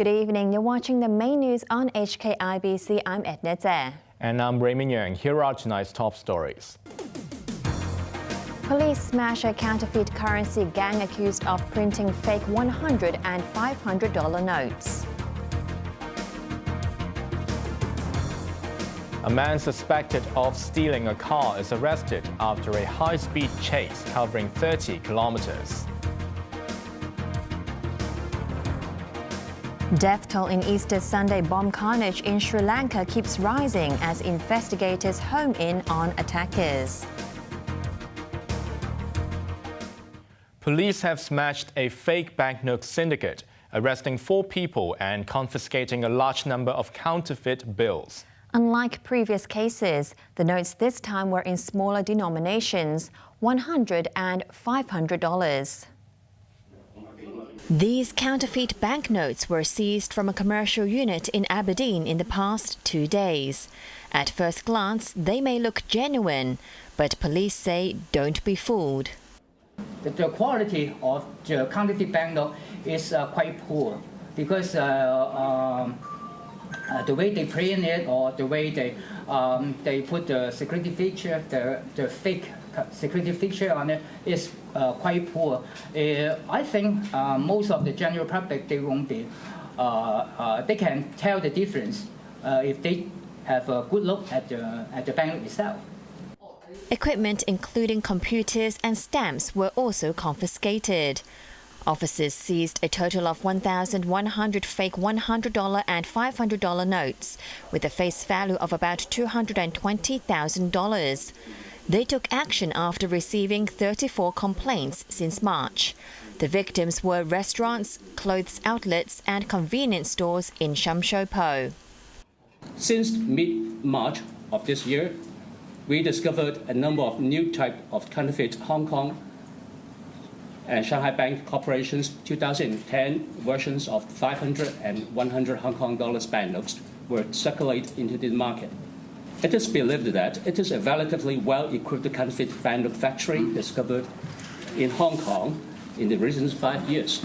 Good evening. You're watching the main news on HKIBC. I'm Edna. And I'm Raymond Yeung. Here are tonight's top stories. Police smash a counterfeit currency gang accused of printing fake $100 and $500 notes. A man suspected of stealing a car is arrested after a high-speed chase covering 30 kilometers. Death toll in Easter Sunday bomb carnage in Sri Lanka keeps rising as investigators home in on attackers. Police have smashed a fake banknote syndicate, arresting 4 people and confiscating a large number of counterfeit bills. Unlike previous cases, the notes this time were in smaller denominations, $100 and $500. These counterfeit banknotes were seized from a commercial unit in Aberdeen in the past 2 days. At first glance, they may look genuine, but police say don't be fooled. The quality of the counterfeit banknote is quite poor because the way they print it or the way they put the security feature, the fake security feature on it is quite poor. I think most of the general public, they won't be, they can tell the difference if they have a good look at the banknote itself. Equipment including computers and stamps were also confiscated. Officers seized a total of 1,100 fake $100 and $500 notes with a face value of about $220,000. They took action after receiving 34 complaints since March. The victims were restaurants, clothes outlets and convenience stores in Shamsho-po. Since mid-March of this year, we discovered a number of new types of counterfeit Hong Kong and Shanghai Bank Corporation's 2010 versions of 500 and 100 Hong Kong dollars banknotes were circulated into the market. It is believed that it is a relatively well-equipped counterfeit banknote factory discovered in Hong Kong in the recent 5 years.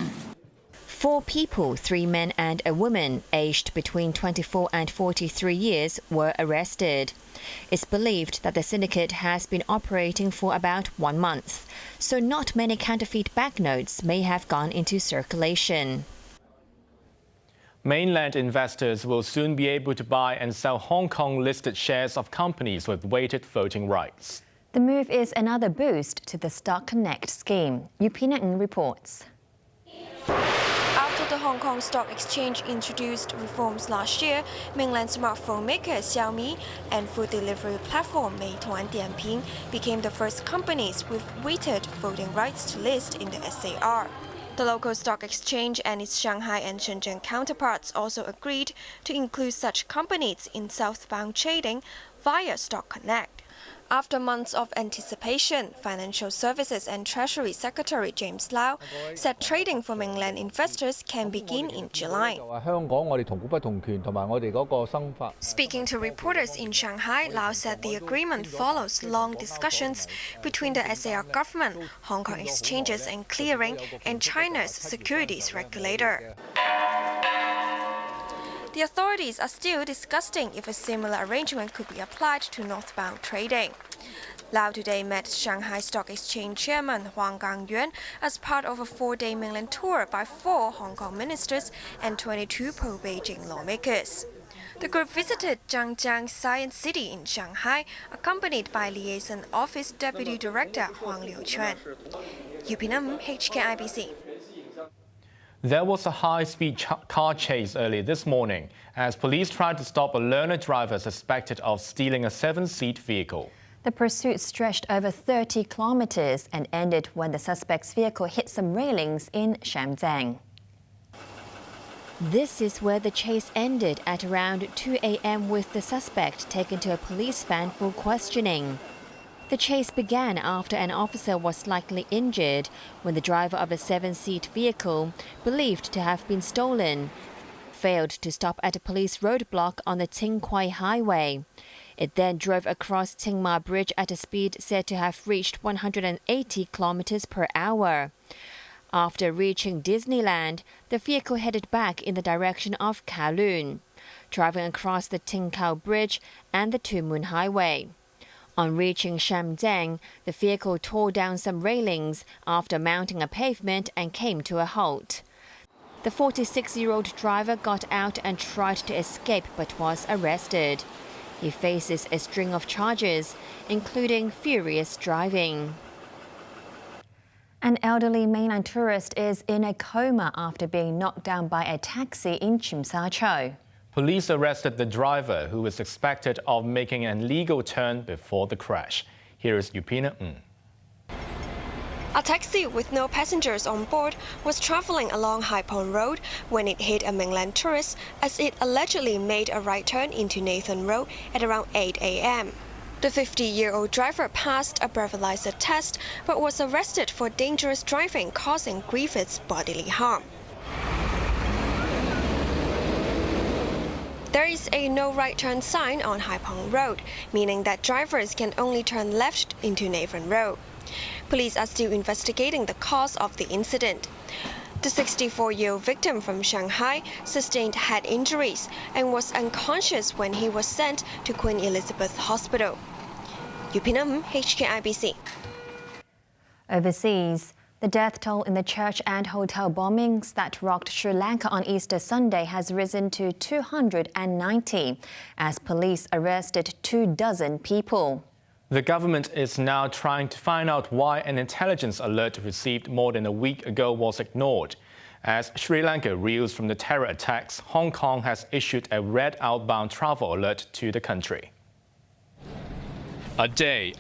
4 people, 3 men and a woman, aged between 24 and 43 years, were arrested. It's believed that the syndicate has been operating for about 1 month, so not many counterfeit banknotes may have gone into circulation. Mainland investors will soon be able to buy and sell Hong Kong-listed shares of companies with weighted voting rights. The move is another boost to the Stock Connect scheme. Yeung reports. After the Hong Kong Stock Exchange introduced reforms last year, mainland smartphone maker Xiaomi and food delivery platform Meituan Dianping became the first companies with weighted voting rights to list in the SAR. The local stock exchange and its Shanghai and Shenzhen counterparts also agreed to include such companies in southbound trading via Stock Connect. After months of anticipation, Financial Services and Treasury Secretary James Lau said trading for mainland investors can begin in July. Speaking to reporters in Shanghai, Lau said the agreement follows long discussions between the SAR government, Hong Kong exchanges and clearing, and China's securities regulator. The authorities are still discussing if a similar arrangement could be applied to northbound trading. Lau today met Shanghai Stock Exchange Chairman Huang Gangyuan as part of a 4-day mainland tour by 4 Hong Kong ministers and 22 pro-Beijing lawmakers. The group visited Zhangjiang Science City in Shanghai, accompanied by Liaison Office Deputy Director Huang Liuquan. Yupinam, HKIBC. There was a high-speed car chase early this morning as police tried to stop a learner driver suspected of stealing a 7-seat vehicle. The pursuit stretched over 30 kilometers and ended when the suspect's vehicle hit some railings in Shamzang. This is where the chase ended at around 2 a.m. with the suspect taken to a police van for questioning. The chase began after an officer was slightly injured when the driver of a 7-seat vehicle, believed to have been stolen, failed to stop at a police roadblock on the Tsing Kwai Highway. It then drove across Tsing Ma Bridge at a speed said to have reached 180 kilometers per hour. After reaching Disneyland, the vehicle headed back in the direction of Kowloon, driving across the Tin Khao Bridge and the Two Moon Highway. On reaching Shamjiang, the vehicle tore down some railings after mounting a pavement and came to a halt. The 46-year-old driver got out and tried to escape but was arrested. He faces a string of charges, including furious driving. An elderly mainland tourist is in a coma after being knocked down by a taxi in Tsim Sha Tsui. Police arrested the driver, who was suspected of making an illegal turn before the crash. Here is Yeung. A taxi with no passengers on board was traveling along Hai Phong Road when it hit a mainland tourist as it allegedly made a right turn into Nathan Road at around 8 a.m. The 50-year-old driver passed a breathalyzer test but was arrested for dangerous driving causing grievous bodily harm. There is a no right turn sign on Hai Phong Road, meaning that drivers can only turn left into Nathan Road. Police are still investigating the cause of the incident. The 64-year-old victim from Shanghai sustained head injuries and was unconscious when he was sent to Queen Elizabeth Hospital. Yeung, HKIBC. Overseas, the death toll in the church and hotel bombings that rocked Sri Lanka on Easter Sunday has risen to 290 as police arrested 24 people. The government is now trying to find out why an intelligence alert received more than a week ago was ignored. As Sri Lanka reels from the terror attacks, Hong Kong has issued a red outbound travel alert to the country. A day